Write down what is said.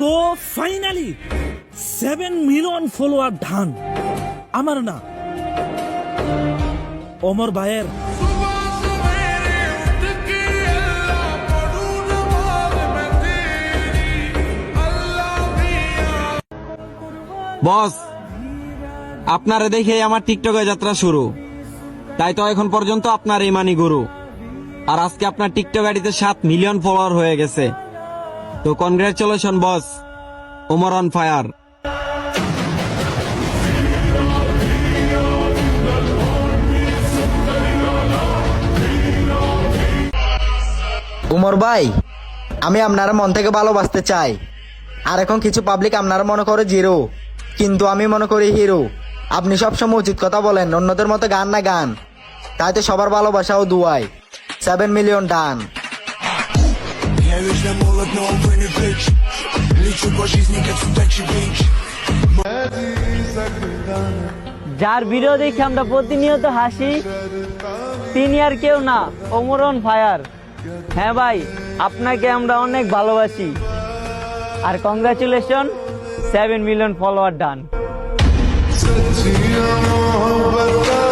তো finally 7 million follower done, আমার না, ওমর ভাইয়ের। বস, আপনারে দেখে আমার টিকটকের যাত্রা শুরু, তাই তো এখন পর্যন্ত আপনার এই মানি গুরু। আর আজকে আপনার টিকটক আইডিতে 7 মিলিয়ন ফলোয়ার হয়ে গেছে। তো congratulation boss, Omar on fire. Umar ভাই, আমি আপনার মন থেকে ভালোবাসতে চাই। আর এখন কিছু পাবলিক আপনারা মনে করে জিরো, কিন্তু আমি মনে করি হিরো। আপনি সবসময় উচিত কথা বলেন, অন্যদের মতো গান না গান। তাই তো সবার ভালোবাসা ও দুয়াই। 7 মিলিয়ন ডান। Я вечно молод, но увы не бич. Лечу по жизни, как судачий бич. যার ভিডিও দেখে আমরা প্রতিনিয়ত হাসি, তিনি আর কেউ না, ওমর অন ফায়ার। হ্যাঁ ভাই, আপনাকে আমরা অনেক ভালোবাসি। আর কংগ্রাচুলেশন, 7 মিলিয়ন ফলোয়ার ডান। सच्ची मोहब्बत